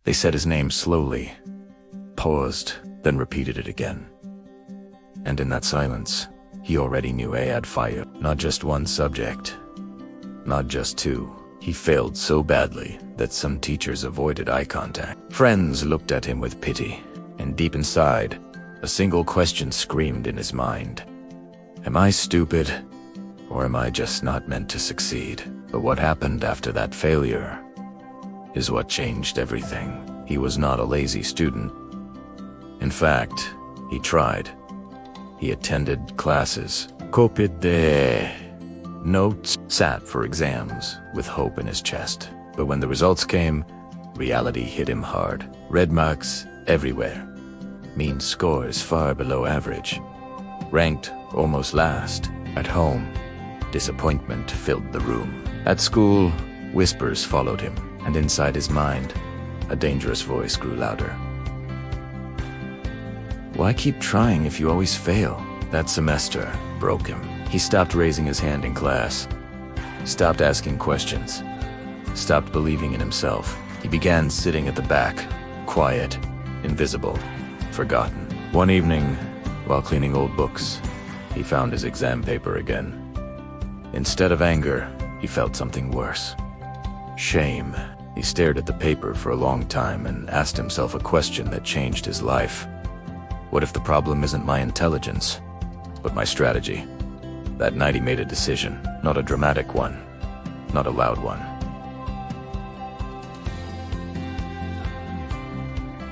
They said his name slowly, paused, then repeated it again. And in that silence, he already knew he had failed. Not just one subject, not just two. He failed so badly that some teachers avoided eye contact. Friends looked at him with pity, and deep inside, a single question screamed in his mind. Am I stupid, or am I just not meant to succeed? But what happened after that failure is what changed everything. He was not a lazy student. In fact, he tried. He attended classes, copied the notes, sat for exams with hope in his chest. But when the results came, reality hit him hard. Red marks everywhere. Mean scores far below average. Ranked almost last. At home, disappointment filled the room. At school, whispers followed him, and inside his mind, a dangerous voice grew louder. Why keep trying if you always fail? That semester broke him. He stopped raising his hand in class, stopped asking questions, stopped believing in himself. He began sitting at the back, quiet, invisible, forgotten. One evening, while cleaning old books, he found his exam paper again. Instead of anger, he felt something worse. Shame. He stared at the paper for a long time and asked himself a question that changed his life. What if the problem isn't my intelligence, but my strategy? That night he made a decision, not a dramatic one, not a loud one.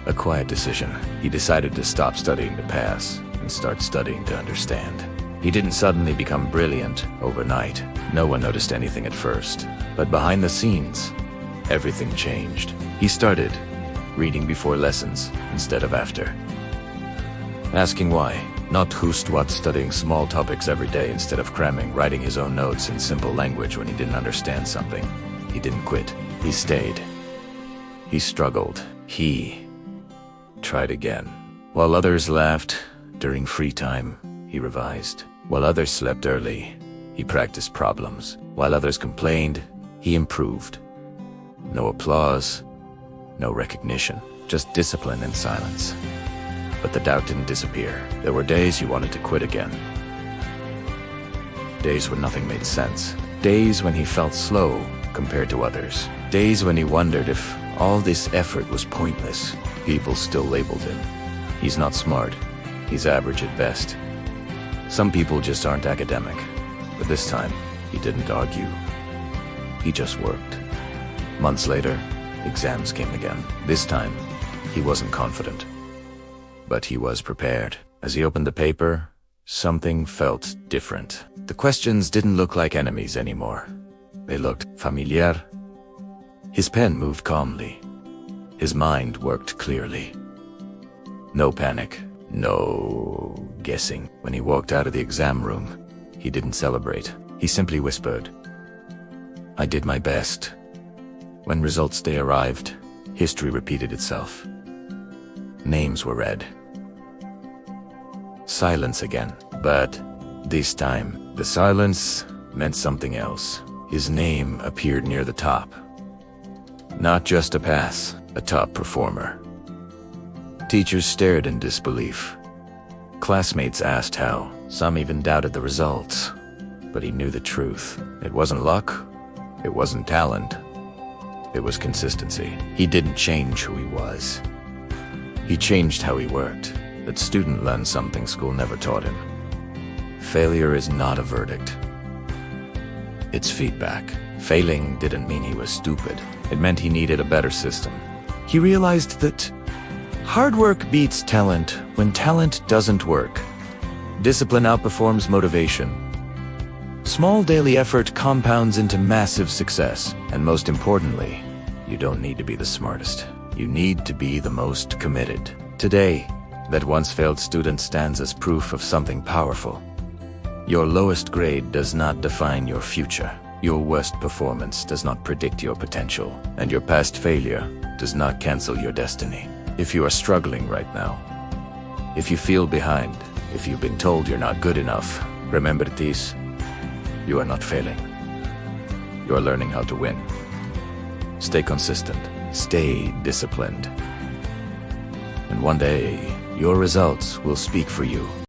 A quiet decision. He decided to stop studying to pass and start studying to understand. He didn't suddenly become brilliant overnight. No one noticed anything at first. But behind the scenes, everything changed. He started reading before lessons instead of after. Asking why, not just what, studying small topics every day instead of cramming, writing his own notes in simple language when he didn't understand something. He didn't quit. He stayed. He struggled. He tried again. While others laughed during free time, he revised. While others slept early, he practiced problems. While others complained, he improved. No applause, no recognition, just discipline and silence. But the doubt didn't disappear. There were days he wanted to quit again. Days when nothing made sense. Days when he felt slow compared to others. Days when he wondered if all this effort was pointless. People still labeled him. He's not smart. He's average at best. Some people just aren't academic. But this time, he didn't argue. He just worked. Months later, exams came again. This time, he wasn't confident. But he was prepared. As he opened the paper, something felt different. The questions didn't look like enemies anymore. They looked familiar. His pen moved calmly. His mind worked clearly. No panic, no guessing. When he walked out of the exam room, he didn't celebrate. He simply whispered, "I did my best." When results day arrived, history repeated itself. Names were read. Silence again. But this time, the silence meant something else. His name appeared near the top. Not just a pass, a top performer. Teachers stared in disbelief. Classmates asked how. Some even doubted the results. But he knew the truth. It wasn't luck. It wasn't talent. It was consistency. He didn't change who he was. He changed how he worked. That student learned something school never taught him. Failure is not a verdict. It's feedback. Failing didn't mean he was stupid. It meant he needed a better system. He realized that hard work beats talent when talent doesn't work. Discipline outperforms motivation. Small daily effort compounds into massive success. And most importantly, you don't need to be the smartest. You need to be the most committed. Today, that once failed student stands as proof of something powerful. Your lowest grade does not define your future. Your worst performance does not predict your potential. And your past failure does not cancel your destiny. If you are struggling right now, if you feel behind, if you've been told you're not good enough, remember this: you are not failing. You are learning how to win. Stay consistent. Stay disciplined. And one day, your results will speak for you.